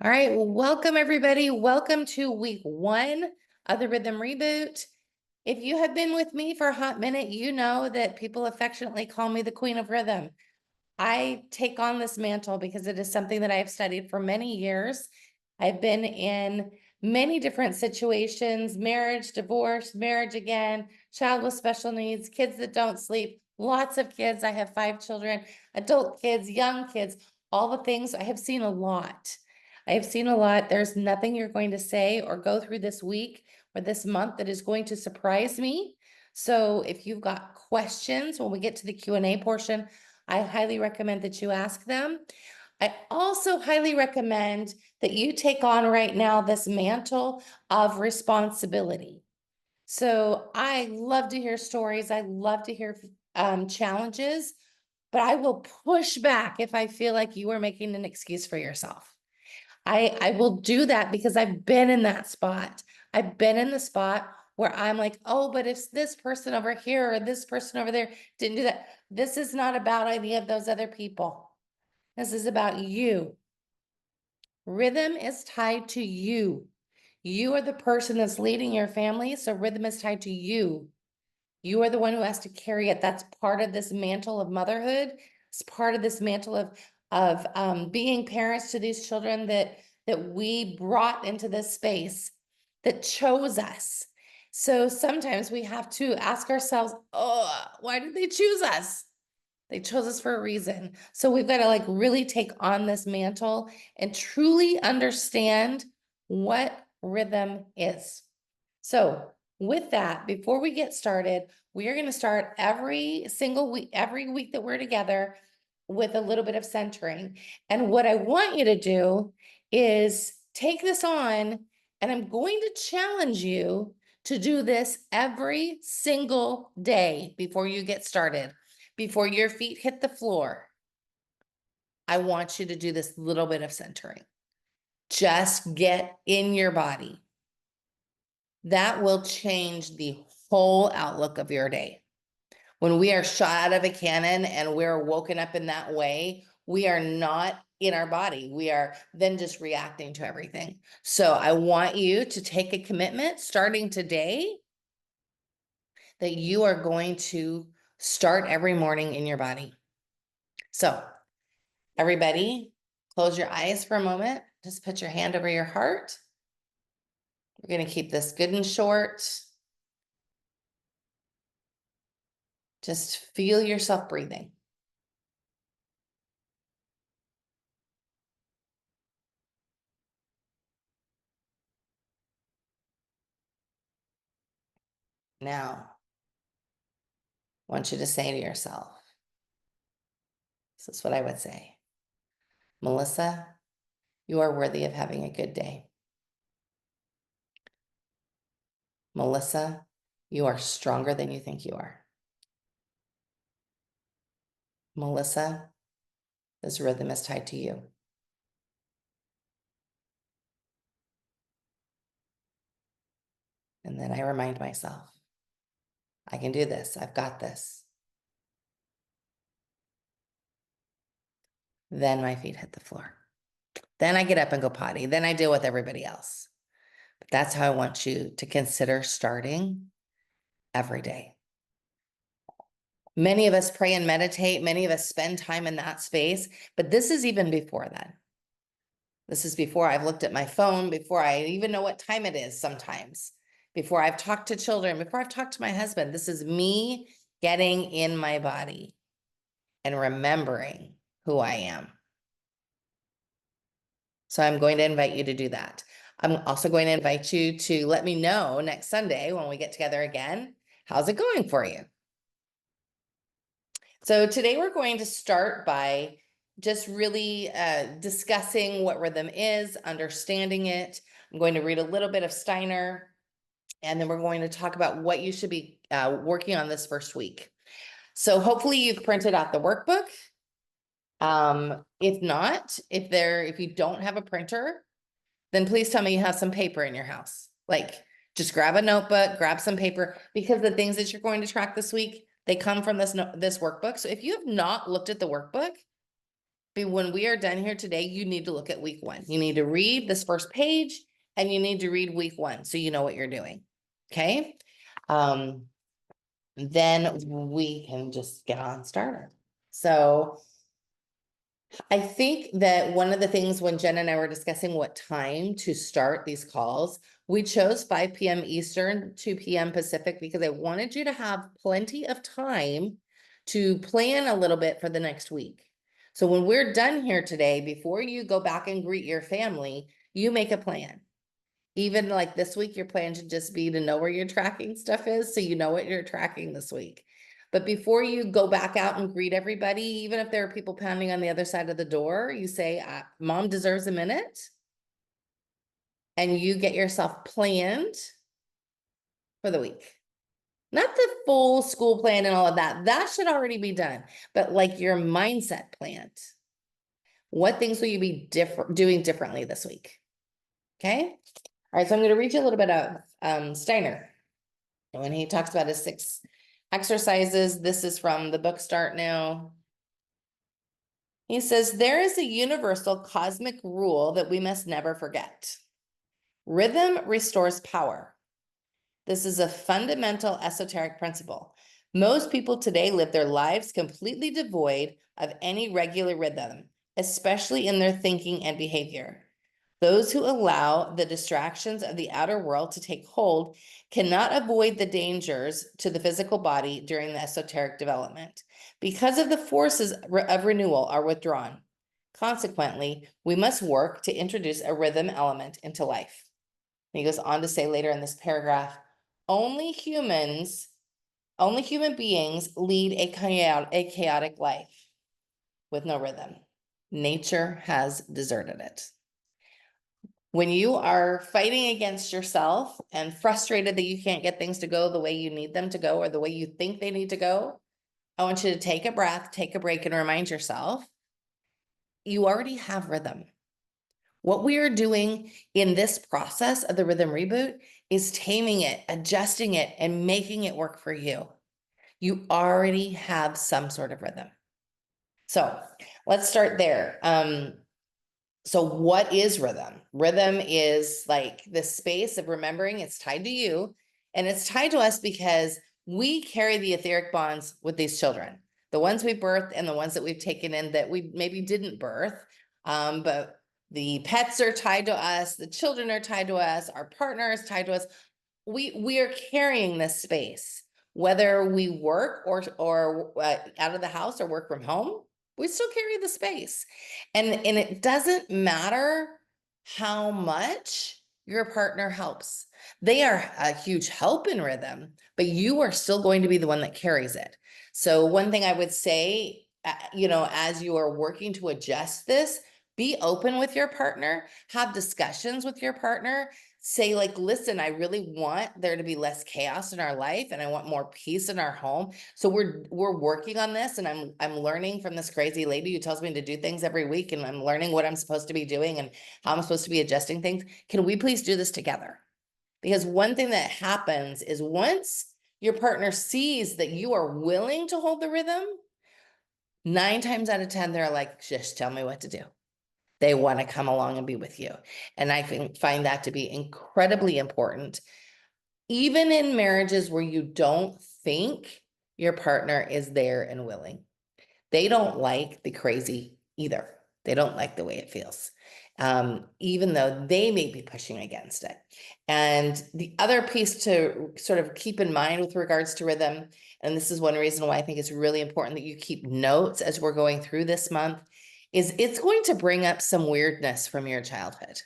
All right, well, welcome everybody. Welcome to week 1 of the Rhythm Reboot. If you have been with me for a hot minute, you know that people affectionately call me the Queen of Rhythm. I take on this mantle because it is something that I have studied for many years. I've been in many different situations: marriage, divorce, marriage again, child with special needs, kids that don't sleep, lots of kids. I have 5 children, adult kids, young kids, all the things. I have seen a lot. I have seen a lot. There's nothing you're going to say or go through this week or this month that is going to surprise me. So if you've got questions when we get to the Q&A portion, I highly recommend that you ask them. I also highly recommend that you take on right now this mantle of responsibility. So I love to hear stories. I love to hear challenges, but I will push back if I feel like you are making an excuse for yourself. I will do that because I've been in that spot. I've been in the spot where I'm like, oh, but if this person over here or this person over there didn't do that, this is not about any of those other people. This is about you. Rhythm is tied to you. You are the person that's leading your family, so rhythm is tied to you. You are the one who has to carry it. That's part of this mantle of motherhood. It's part of this mantle of being parents to these children that we brought into this space, that chose us. So sometimes we have to ask ourselves, oh, why did they choose us? They chose us for a reason. So we've got to like really take on this mantle and truly understand what rhythm is. So with that, before we get started, we are going to start every single week, every week that we're together, with a little bit of centering. And what I want you to do is take this on, and I'm going to challenge you to do this every single day before you get started, before your feet hit the floor. I want you to do this little bit of centering. Just get in your body. That will change the whole outlook of your day. When we are shot out of a cannon and we're woken up in that way, we are not in our body. We are then just reacting to everything. So I want you to take a commitment starting today that you are going to start every morning in your body. So everybody, close your eyes for a moment. Just put your hand over your heart. We're going to keep this good and short. Just feel yourself breathing. Now, I want you to say to yourself, this is what I would say: Melissa, you are worthy of having a good day. Melissa, you are stronger than you think you are. Melissa, this rhythm is tied to you. And then I remind myself, I can do this. I've got this. Then my feet hit the floor. Then I get up and go potty. Then I deal with everybody else. But that's how I want you to consider starting every day. Many of us pray and meditate. Many of us spend time in that space, but this is even before then. This is before I've looked at my phone, before I even know what time it is sometimes, before I've talked to children, before I've talked to my husband. This is me getting in my body and remembering who I am. So I'm going to invite you to do that. I'm also going to invite you to let me know next Sunday when we get together again, how's it going for you? So today we're going to start by just really discussing what rhythm is, understanding it. I'm going to read a little bit of Steiner, and then we're going to talk about what you should be working on this first week. So hopefully you've printed out the workbook. If not, if you don't have a printer, then please tell me you have some paper in your house. Like, just grab a notebook, grab some paper, because the things that you're going to track this week, they come from this workbook. So if you have not looked at the workbook, But when we are done here today, you need to look at week 1. You need to read this first page and you need to read week 1 so you know what you're doing. Okay. Then we can just get on started. So I think that one of the things when Jen and I were discussing what time to start these calls, we chose 5 p.m. Eastern, 2 p.m. Pacific, because I wanted you to have plenty of time to plan a little bit for the next week. So when we're done here today, before you go back and greet your family, you make a plan. Even like this week, your plan should just be to know where your tracking stuff is, so you know what you're tracking this week. But before you go back out and greet everybody, even if there are people pounding on the other side of the door, you say, Mom deserves a minute. And you get yourself planned for the week. Not the full school plan and all of that. That should already be done. But like your mindset planned. What things will you be doing differently this week? Okay. All right, so I'm going to read you a little bit of Steiner. And when he talks about his 6 exercises, this is from the book Start Now. He says, there is a universal cosmic rule that we must never forget. Rhythm restores power. This is a fundamental esoteric principle. Most people today live their lives completely devoid of any regular rhythm, especially in their thinking and behavior. Those who allow the distractions of the outer world to take hold cannot avoid the dangers to the physical body during the esoteric development, because of the forces of renewal are withdrawn. Consequently, we must work to introduce a rhythm element into life. And he goes on to say later in this paragraph, only human beings lead a chaotic life with no rhythm. Nature has deserted it. When you are fighting against yourself and frustrated that you can't get things to go the way you need them to go or the way you think they need to go, I want you to take a breath, take a break, and remind yourself, you already have rhythm. What we are doing in this process of the rhythm reboot is taming it, adjusting it, and making it work for you. You already have some sort of rhythm. So let's start there. So what is rhythm? Rhythm is like the space of remembering. It's tied to you, and it's tied to us because we carry the etheric bonds with these children, the ones we birthed and the ones that we've taken in that we maybe didn't birth. But the pets are tied to us, the children are tied to us, our partner is tied to us. We are carrying this space, whether we work or out of the house or work from home. We still carry the space. And it doesn't matter how much your partner helps. They are a huge help in rhythm, but you are still going to be the one that carries it. So one thing I would say, as you are working to adjust this, be open with your partner, have discussions with your partner, say like, listen, I really want there to be less chaos in our life and I want more peace in our home. So we're working on this, and I'm learning from this crazy lady who tells me to do things every week, and I'm learning what I'm supposed to be doing and how I'm supposed to be adjusting things. Can we please do this together? Because one thing that happens is once your partner sees that you are willing to hold the rhythm, 9 times out of 10, they're like, just tell me what to do. They want to come along and be with you. And I can find that to be incredibly important, even in marriages where you don't think your partner is there and willing. They don't like the crazy either. They don't like the way it feels, even though they may be pushing against it. And the other piece to sort of keep in mind with regards to rhythm, and this is one reason why I think it's really important that you keep notes as we're going through this month, is it's going to bring up some weirdness from your childhood.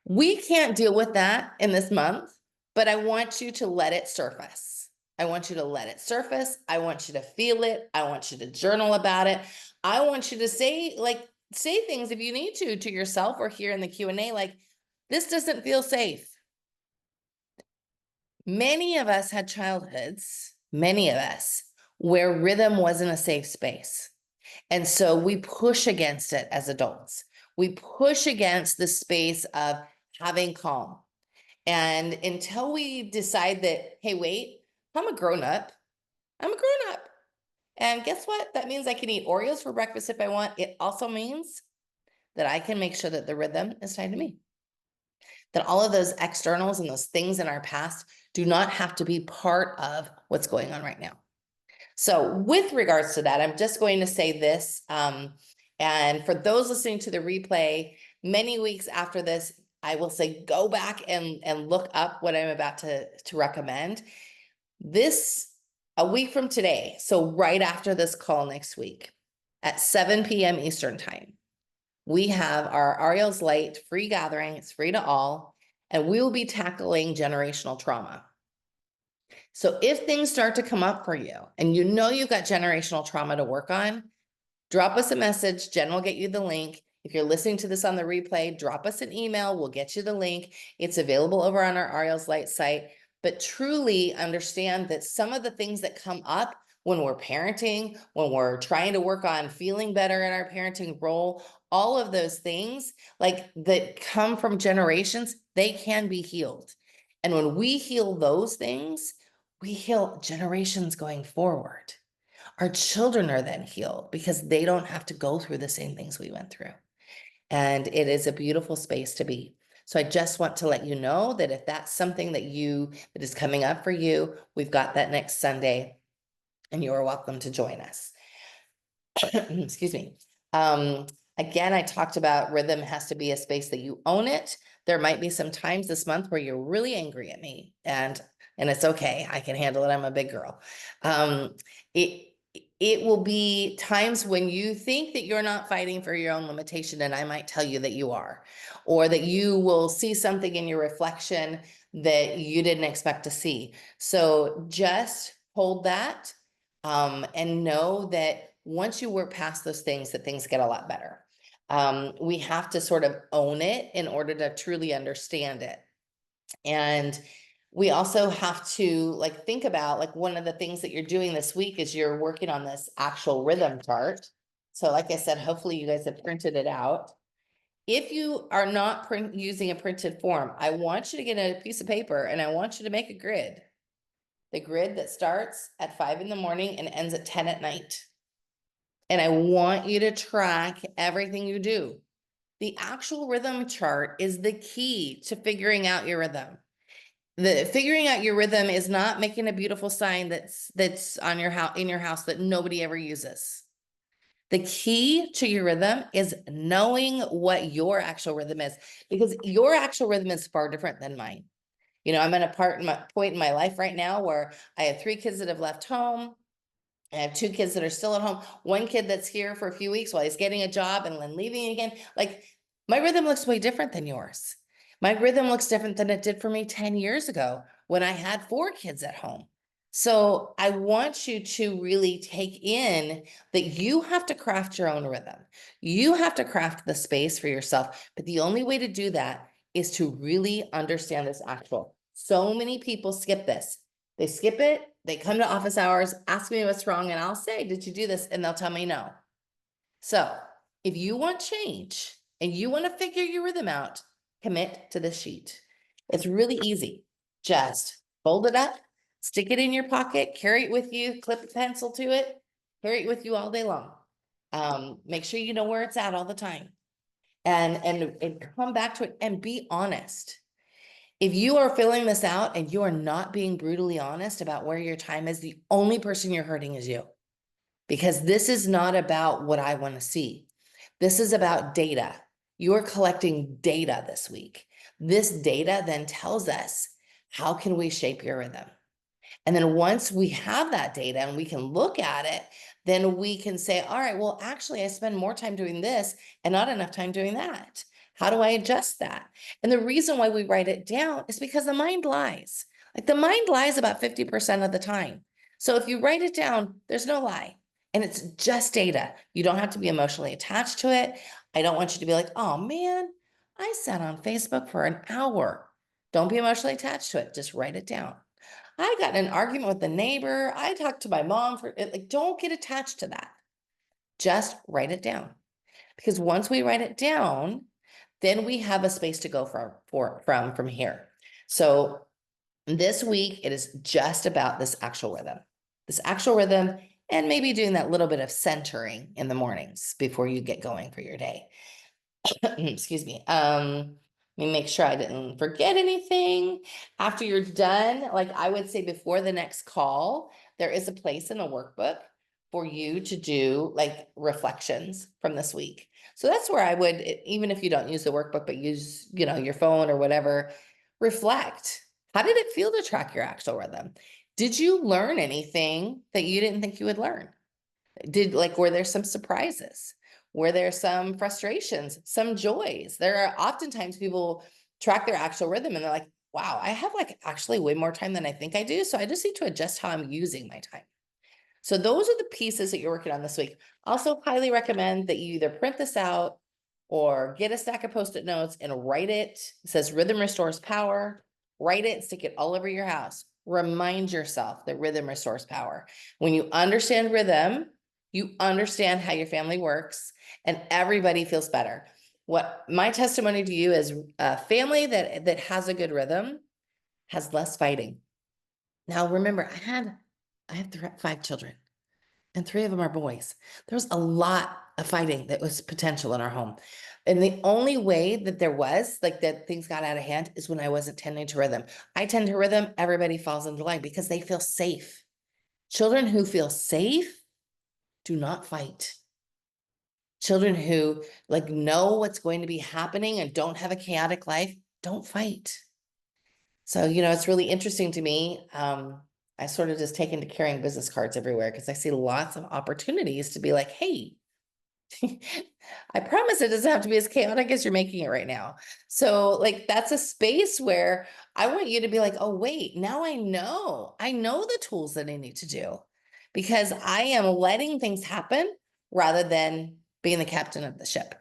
We can't deal with that in this month, but I want you to let it surface. I want you to let it surface. I want you to feel it. I want you to journal about it. I want you to say things if you need to yourself or here in the Q&A, like, this doesn't feel safe. Many of us had childhoods, many of us, where rhythm wasn't a safe space. And so we push against it as adults. We push against the space of having calm. And until we decide that, hey, wait, I'm a grown up. I'm a grown up. And guess what? That means I can eat Oreos for breakfast if I want. It also means that I can make sure that the rhythm is tied to me. That all of those externals and those things in our past do not have to be part of what's going on right now. So with regards to that, I'm just going to say this. And for those listening to the replay, many weeks after this, I will say, go back and look up what I'm about to recommend. This, a week from today, so right after this call next week at 7 p.m. Eastern time, we have our Ariel's Light free gathering. It's free to all, and we will be tackling generational trauma. So if things start to come up for you and you know you've got generational trauma to work on, drop us a message. Jen will get you the link. If you're listening to this on the replay, drop us an email. We'll get you the link. It's available over on our Ariel's Light site. But truly understand that some of the things that come up when we're parenting, when we're trying to work on feeling better in our parenting role, all of those things like that come from generations, they can be healed. And when we heal those things, we heal generations going forward. Our children are then healed because they don't have to go through the same things we went through. And it is a beautiful space to be. So I just want to let you know that if that's something that is coming up for you, we've got that next Sunday and you are welcome to join us. Excuse me. Again, I talked about rhythm has to be a space that you own it. There might be some times this month where you're really angry at me and it's okay. I can handle it. I'm a big girl. It will be times when you think that you're not fighting for your own limitation, and I might tell you that you are, or that you will see something in your reflection that you didn't expect to see. So just hold that and know that once you work past those things, that things get a lot better. We have to sort of own it in order to truly understand it. And we also have to like think about like one of the things that you're doing this week is you're working on this actual rhythm chart. So like I said, hopefully you guys have printed it out. If you are not using a printed form, I want you to get a piece of paper and I want you to make a grid. The grid that starts at 5 in the morning and ends at 10 at night. And I want you to track everything you do. The actual rhythm chart is the key to figuring out your rhythm. The figuring out your rhythm is not making a beautiful sign that's on your house in your house that nobody ever uses. The key to your rhythm is knowing what your actual rhythm is, because your actual rhythm is far different than mine. You know, I'm at a point in my life right now where I have 3 kids that have left home. I have 2 kids that are still at home. 1 kid that's here for a few weeks while he's getting a job and then leaving again. Like my rhythm looks way different than yours. My rhythm looks different than it did for me 10 years ago when I had 4 kids at home. So I want you to really take in that you have to craft your own rhythm. You have to craft the space for yourself. But the only way to do that is to really understand this actual. So many people skip this. They skip it. They come to office hours, ask me what's wrong, and I'll say, did you do this? And they'll tell me no. So if you want change and you want to figure your rhythm out, commit to this sheet. It's really easy. Just fold it up, stick it in your pocket, carry it with you, clip a pencil to it, carry it with you all day long. Make sure you know where it's at all the time. And come back to it and be honest. If you are filling this out and you are not being brutally honest about where your time is, the only person you're hurting is you. Because this is not about what I want to see. This is about data. You're collecting data this week. This data then tells us, how can we shape your rhythm? And then once we have that data and we can look at it, then we can say, all right, well, actually, I spend more time doing this and not enough time doing that. How do I adjust that? And the reason why we write it down is because the mind lies. Like the mind lies about 50% of the time. So if you write it down, there's no lie. And it's just data. You don't have to be emotionally attached to it. I don't want you to be like, oh man, I sat on Facebook for an hour. Don't be emotionally attached to it. Just write it down. I got in an argument with the neighbor. I talked to my mom for it. Like, don't get attached to that. Just write it down. Because once we write it down, then we have a space to go from here. So this week, it is just about this actual rhythm. This actual rhythm and maybe doing that little bit of centering in the mornings before you get going for your day. Excuse me. Let me make sure I didn't forget anything. After you're done, like I would say before the next call, there is a place in a workbook for you to do like reflections from this week. So that's where I would, even if you don't use the workbook, but use, your phone or whatever, reflect. How did it feel to track your actual rhythm? Did you learn anything that you didn't think you would learn? Were there some surprises? Were there some frustrations, some joys? There are oftentimes people track their actual rhythm and they're like, wow, I have like actually way more time than I think I do. So I just need to adjust how I'm using my time. So those are the pieces that you're working on this week. Also highly recommend that you either print this out or get a stack of Post-it notes and write it. It says rhythm restores power. Write it, stick it all over your house. Remind yourself that rhythm restores power. When you understand rhythm, you understand how your family works and everybody feels better. What my testimony to you is a family that has a good rhythm has less fighting. Now remember, I have 5 children and 3 of them are boys. There was a lot of fighting that was potential in our home. And the only way that there was like that things got out of hand is when I wasn't tending to rhythm. I tend to rhythm, everybody falls into line because they feel safe. Children who feel safe do not fight. Children who like know what's going to be happening and don't have a chaotic life don't fight. So, it's really interesting to me. I sort of just taken to carrying business cards everywhere because I see lots of opportunities to be like, hey, I promise it doesn't have to be as chaotic as you're making it right now. So like that's a space where I want you to be like, oh, wait, now I know the tools that I need to do because I am letting things happen rather than being the captain of the ship.